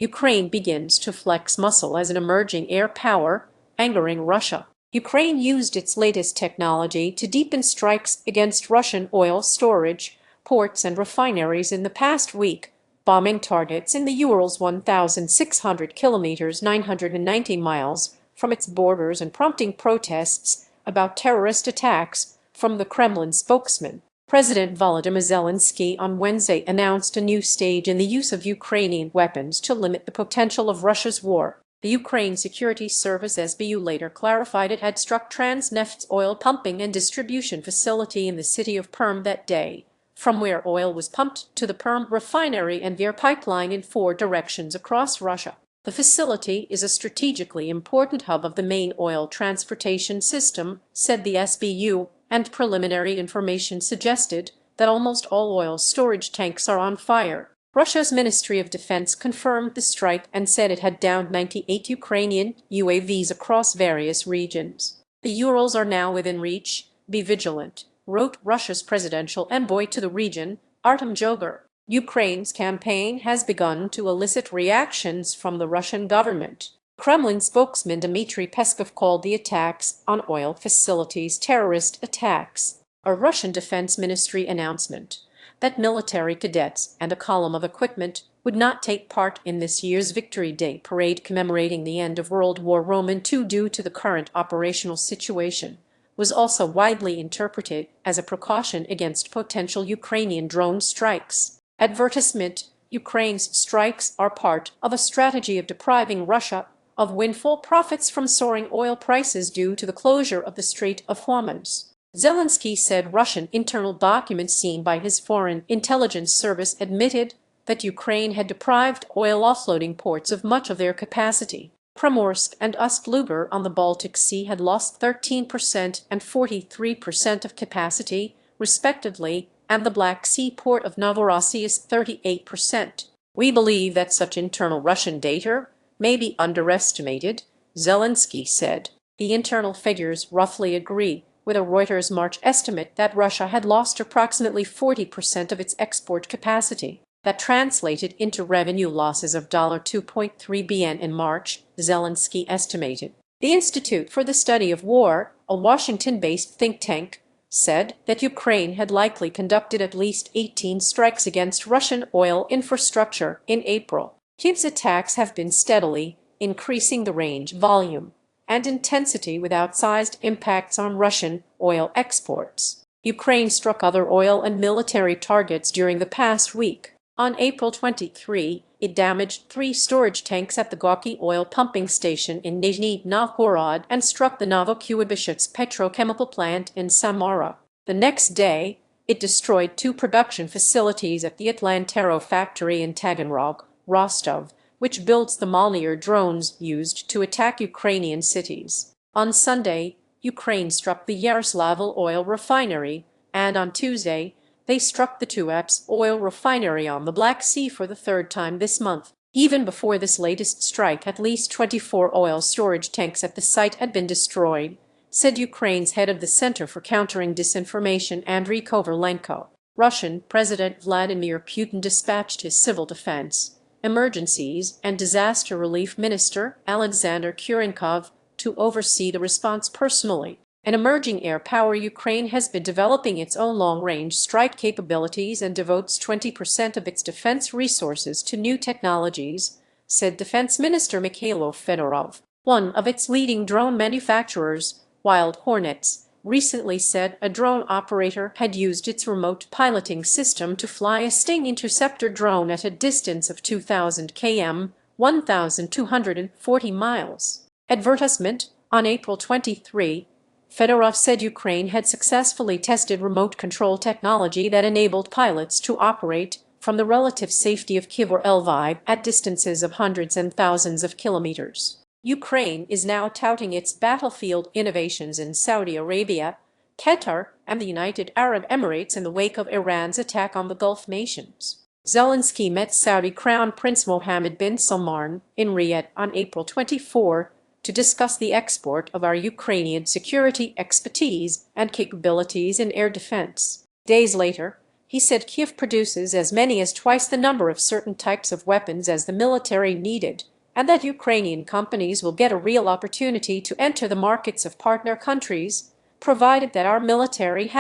Ukraine begins to flex muscle as an emerging air power, angering Russia. Ukraine used its latest technology to deepen strikes against Russian oil storage, ports and refineries in the past week, bombing targets in the Urals 1,600 kilometers 990 miles from its borders and prompting protests about terrorist attacks from the Kremlin spokesman. President Volodymyr Zelenskyy on Wednesday announced a new stage in the use of Ukrainian weapons to limit the potential of Russia's war. The Ukraine Security Service SBU later clarified it had struck Transneft's oil pumping and distribution facility in the city of Perm that day, from where oil was pumped to the Perm refinery and via pipeline in 4 directions across Russia. The facility is a strategically important hub of the main oil transportation system, said the SBU, and preliminary information suggested that almost all oil storage tanks are on fire. Russia's Ministry of Defense confirmed the strike and said it had downed 98 Ukrainian UAVs across various regions. The Urals are now within reach. Be vigilant, wrote Russia's presidential envoy to the region, Artem Jogar. Ukraine's campaign has begun to elicit reactions from the Russian government. Kremlin spokesman Dmitry Peskov called the attacks on oil facilities terrorist attacks. A Russian Defense Ministry announcement that military cadets and a column of equipment would not take part in this year's Victory Day parade commemorating the end of World War II due to the current operational situation, was also widely interpreted as a precaution against potential Ukrainian drone strikes. Advertisement: Ukraine's strikes are part of a strategy of depriving Russia of windfall profits from soaring oil prices due to the closure of the Strait of Hormuz. Zelenskyy said Russian internal documents seen by his foreign intelligence service admitted that Ukraine had deprived oil offloading ports of much of their capacity. Primorsk and Ust-Lugar on the Baltic Sea had lost 13% and 43% of capacity, respectively, and the Black Sea port of Novorossiysk 38%. We believe that such internal Russian data may be underestimated, Zelenskyy said. The internal figures roughly agree with a Reuters March estimate that Russia had lost approximately 40% of its export capacity. That translated into revenue losses of $2.3 billion in March, Zelenskyy estimated. The Institute for the Study of War, a Washington-based think tank, said that Ukraine had likely conducted at least 18 strikes against Russian oil infrastructure in April. Kiev's attacks have been steadily increasing the range, volume, and intensity with outsized impacts on Russian oil exports. Ukraine struck other oil and military targets during the past week. On April 23, it damaged 3 storage tanks at the Gorky oil pumping station in Nizhny Novgorod and struck the Novokuyabishets petrochemical plant in Samara. The next day, it destroyed 2 production facilities at the Atlantero factory in Taganrog, Rostov, which builds the Molnier drones used to attack Ukrainian cities. On Sunday, Ukraine struck the Yaroslavl oil refinery, and on Tuesday, they struck the Tuapse oil refinery on the Black Sea for the 3rd time this month. Even before this latest strike, at least 24 oil storage tanks at the site had been destroyed, said Ukraine's head of the Center for Countering Disinformation, Andriy Kovalenko. Russian President Vladimir Putin dispatched his civil defense, emergencies, and disaster relief minister, Alexander Kurenkov, to oversee the response personally. An emerging air power, Ukraine has been developing its own long-range strike capabilities and devotes 20% of its defense resources to new technologies, said Defense Minister Mikhailo Fedorov. One of its leading drone manufacturers, Wild Hornets, recently said a drone operator had used its remote piloting system to fly a Sting interceptor drone at a distance of 2,000 km, 1,240 miles. Advertisement: on April 23, Fedorov said Ukraine had successfully tested remote control technology that enabled pilots to operate from the relative safety of Kyiv or Lviv at distances of hundreds and thousands of kilometers. Ukraine is now touting its battlefield innovations in Saudi Arabia, Qatar, and the United Arab Emirates in the wake of Iran's attack on the Gulf nations. Zelenskyy met Saudi Crown Prince Mohammed bin Salman in Riyadh on April 24 to discuss the export of our Ukrainian security expertise and capabilities in air defense. Days later, He said Kyiv produces as many as twice the number of certain types of weapons as the military needed, and that Ukrainian companies will get a real opportunity to enter the markets of partner countries, provided that our military have